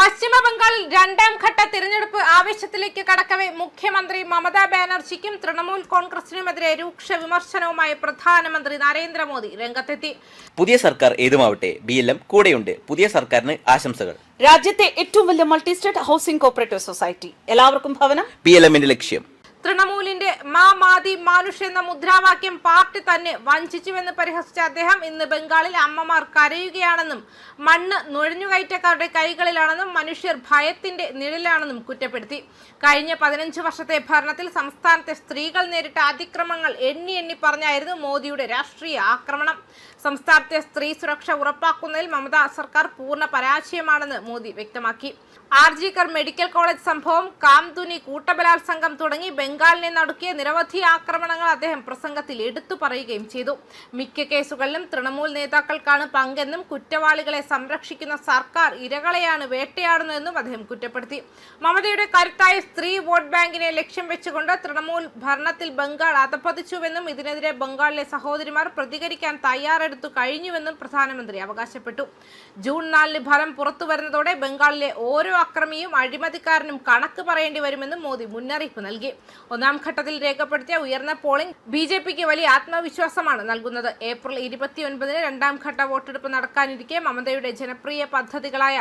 പശ്ചിമ ബംഗാളിൽ രണ്ടാം ഘട്ട തിരഞ്ഞെടുപ്പ് ആവേശത്തിലേക്ക് കടക്കവെ മുഖ്യമന്ത്രി മമതാ ബാനർജിക്കും തൃണമൂൽ കോൺഗ്രസിനുമെതിരെ രൂക്ഷ വിമർശനവുമായി പ്രധാനമന്ത്രി നരേന്ദ്രമോദി രംഗത്തെത്തി. പുതിയ സർക്കാർ ഏതുമാവട്ടെ BLM കൂടെയുണ്ട്. പുതിയ സർക്കാരിന് ആശംസകൾ. രാജ്യത്തെ ഏറ്റവും വലിയ multi state housing cooperative society, എല്ലാവർക്കും ഭവനം, BLMന്റെ ലക്ഷ്യം. തൃണമൂലിന്റെ മാ മാതി മാനുഷ് എന്ന മുദ്രാവാക്യം പാർട്ടി തന്നെ വഞ്ചിച്ചുവെന്ന് പരിഹസിച്ച അദ്ദേഹം ഇന്ന് ബംഗാളിൽ അമ്മമാർ കരയുകയാണെന്നും മണ്ണ് നുഴഞ്ഞുകയറ്റക്കാരുടെ കൈകളിലാണെന്നും മനുഷ്യർ ഭയത്തിന്റെ നിഴലാണെന്നും കുറ്റപ്പെടുത്തി. കഴിഞ്ഞ 15 വർഷത്തെ ഭരണത്തിൽ സംസ്ഥാനത്തെ സ്ത്രീകൾ നേരിട്ട അതിക്രമങ്ങൾ എണ്ണി പറഞ്ഞായിരുന്നു മോദിയുടെ രാഷ്ട്രീയ ആക്രമണം. സംസ്ഥാനത്തെ സ്ത്രീ സുരക്ഷ ഉറപ്പാക്കുന്നതിൽ മമതാ സർക്കാർ പൂർണ്ണ പരാജയമാണെന്ന് മോദി വ്യക്തമാക്കി. ആർജികർ മെഡിക്കൽ കോളേജ് സംഭവം, കാംതുനി കൂട്ടബലാത്സംഗം തുടങ്ങി ബംഗാളിനെ നടുക്കിയ നിരവധി ആക്രമണങ്ങൾ അദ്ദേഹം പ്രസംഗത്തിൽ എടുത്തു പറയുകയും ചെയ്തു. മിക്ക കേസുകളിലും തൃണമൂൽ നേതാക്കൾക്കാണ് പങ്കെന്നും കുറ്റവാളികളെ സംരക്ഷിക്കുന്ന സർക്കാർ ഇരകളെയാണ് വേട്ടയാടുന്നതെന്നും അദ്ദേഹം കുറ്റപ്പെടുത്തി. മമതയുടെ കരുത്തായ സ്ത്രീ വോട്ട് ബാങ്കിനെ ലക്ഷ്യം വെച്ചുകൊണ്ട് തൃണമൂൽ ഭരണത്തിൽ ബംഗാൾ അധപ്പതിച്ചുവെന്നും ഇതിനെതിരെ ബംഗാളിലെ സഹോദരിമാർ പ്രതികരിക്കാൻ തയ്യാറെടുത്തു കഴിഞ്ഞുവെന്നും പ്രധാനമന്ത്രി അവകാശപ്പെട്ടു. ജൂൺ 4 ഫലം പുറത്തു വരുന്നതോടെ ബംഗാളിലെ ഓരോ അക്രമിയും അഴിമതിക്കാരനും കണക്ക് പറയേണ്ടി വരുമെന്നും മോദി മുന്നറിയിപ്പ് നൽകി. ഒന്നാം ഘട്ടത്തിൽ രേഖപ്പെടുത്തിയ ഉയർന്ന പോളിംഗ് BJPക്ക് വലിയ ആത്മവിശ്വാസമാണ് നൽകുന്നത്. ഏപ്രിൽ 29-ന് രണ്ടാം ഘട്ട വോട്ടെടുപ്പ് നടക്കാനിരിക്കെ മമതയുടെ ജനപ്രിയ പദ്ധതികളായ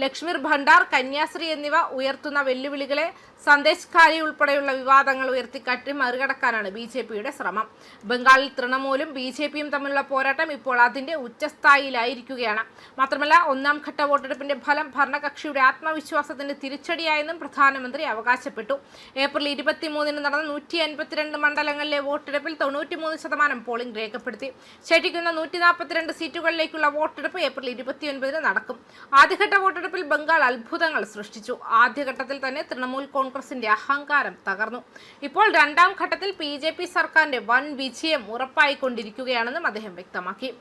ലക്ഷ്മിർ ഭണ്ഡാർ, കന്യാശ്രീ എന്നിവ ഉയർത്തുന്ന വെല്ലുവിളികളെ സന്ദേശ് ഖാലി ഉൾപ്പെടെയുള്ള വിവാദങ്ങൾ ഉയർത്തിക്കാട്ടി മറികടക്കാനാണ് BJPയുടെ ശ്രമം. ബംഗാളിൽ തൃണമൂലും BJPയും തമ്മിലുള്ള പോരാട്ടം ഇപ്പോൾ അതിന്റെ ഉച്ചസ്ഥായിലായിരിക്കുകയാണ്. മാത്രമല്ല, ഒന്നാം ഘട്ട വോട്ടെടുപ്പിന്റെ ഫലം ഭരണകക്ഷിയുടെ ആത്മവിശ്വാസത്തിന് തിരിച്ചടിയായെന്നും പ്രധാനമന്ത്രി അവകാശപ്പെട്ടു. ഏപ്രിൽ 23-ന് നടന്ന 152 മണ്ഡലങ്ങളിലെ വോട്ടെടുപ്പിൽ 93% പോളിംഗ് രേഖപ്പെടുത്തി. ശേഷിക്കുന്ന 142 സീറ്റുകളിലേക്കുള്ള വോട്ടെടുപ്പ് ഏപ്രിൽ 29-ന് നടക്കും. ആദ്യഘട്ട വോട്ടെടുപ്പിൽ ബംഗാൾ അത്ഭുതങ്ങൾ സൃഷ്ടിച്ചു. ആദ്യഘട്ടത്തിൽ തന്നെ തൃണമൂൽ കോൺഗ്രസിന്റെ അഹങ്കാരം തകർന്നു. ഇപ്പോൾ രണ്ടാം ഘട്ടത്തിൽ BJP സർക്കാരിന്റെ വൻ വിജയം ഉറപ്പായിക്കൊണ്ടിരിക്കുകയാണെന്നും അദ്ദേഹം വ്യക്തമാക്കി.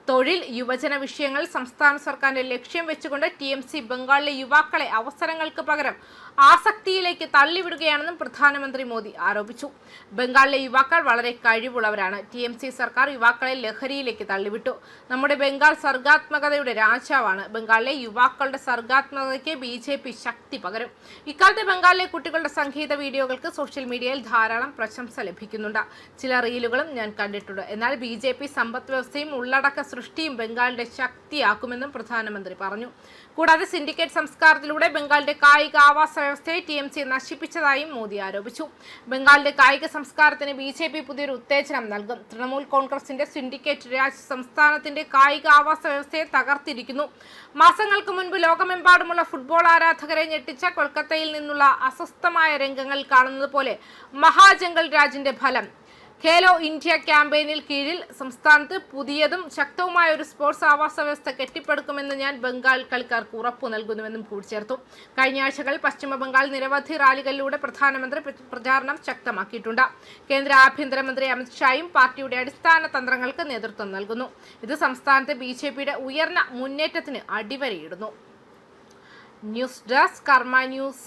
തൊഴിൽ, യുവജന വിഷയങ്ങൾ സംസ്ഥാന സർക്കാരിന്റെ ലക്ഷ്യം വെച്ചുകൊണ്ട് TMC ബംഗാളിലെ യുവാക്കളെ അവസരങ്ങൾക്ക് പകരം ആസക്തിയിലേക്ക് തള്ളിവിടുകയാണെന്നും പ്രധാനമന്ത്രി മോദി ആരോപിച്ചു. ബംഗാളിലെ യുവാക്കൾ വളരെ കഴിവുള്ളവരാണ്. TMC സർക്കാർ യുവാക്കളെ ലഹരിയിലേക്ക് തള്ളിവിട്ടു. നമ്മുടെ ബംഗാൾ സർഗാത്മകതയുടെ രാജാവാണ്. ബംഗാളിലെ യുവാക്കളുടെ സർഗാത്മകതയ്ക്ക് BJP ശക്തി പകരും. ഇക്കാലത്തെ ബംഗാളിലെ കുട്ടികളുടെ സംഗീത വീഡിയോകൾക്ക് സോഷ്യൽ മീഡിയയിൽ ധാരാളം പ്രശംസ ലഭിക്കുന്നുണ്ട്. ചില റീലുകളും ഞാൻ കണ്ടിട്ടുണ്ട്. എന്നാൽ BJP സമ്പദ് വ്യവസ്ഥയും ഉള്ളടക്ക സൃഷ്ടിയും ബംഗാളിന്റെ ശക്തിയാക്കുമെന്നും പ്രധാനമന്ത്രി പറഞ്ഞു. കൂടാതെ സിൻഡിക്കേറ്റ് സംസ്കാരത്തിലൂടെ ബംഗാളിന്റെ കായിക ആവാസ വ്യവസ്ഥയെ TMC നശിപ്പിച്ചതായും മോദി ആരോപിച്ചു. ബംഗാളിന്റെ കായിക സംസ്കാരത്തിന് BJP പുതിയൊരു ഉത്തേജനം നൽകും. തൃണമൂൽ കോൺഗ്രസിന്റെ സിൻഡിക്കേറ്റ് രാജ് സംസ്ഥാനത്തിന്റെ കായിക ആവാസ വ്യവസ്ഥയെ തകർത്തിരിക്കുന്നു. മാസങ്ങൾക്ക് മുൻപ് ലോകമെമ്പാടുമുള്ള ഫുട്ബോൾ ആരാധകരെ ഞെട്ടിച്ച കൊൽക്കത്തയിൽ നിന്നുള്ള അസ്വസ്ഥമായ രംഗങ്ങൾ കാണുന്നത് പോലെ മഹാജംഗൽ രാജിന്റെ ഫലം. ഖേലോ ഇന്ത്യ ക്യാമ്പയിനിൽ കീഴിൽ സംസ്ഥാനത്ത് പുതിയതും ശക്തവുമായ ഒരു സ്പോർട്സ് ആവാസ വ്യവസ്ഥ കെട്ടിപ്പടുക്കുമെന്ന് ഞാൻ ബംഗാൾ കളിക്കാർക്ക് ഉറപ്പു നൽകുന്നുവെന്നും കൂട്ടിച്ചേർത്തു. കഴിഞ്ഞ ആഴ്ചകളിൽ പശ്ചിമ ബംഗാൾ നിരവധി റാലികളിലൂടെ പ്രധാനമന്ത്രി പ്രചാരണം ശക്തമാക്കിയിട്ടുണ്ട്. കേന്ദ്ര ആഭ്യന്തരമന്ത്രി അമിത് ഷായും പാർട്ടിയുടെ അടിസ്ഥാന തന്ത്രങ്ങൾക്ക് നേതൃത്വം നൽകുന്നു. ഇത് സംസ്ഥാനത്തെ BJPയുടെ ഉയർന്ന മുന്നേറ്റത്തിന് അടിവരയിടുന്നു. ന്യൂസ് ഡെസ്ക് കർമ്മ ന്യൂസ്.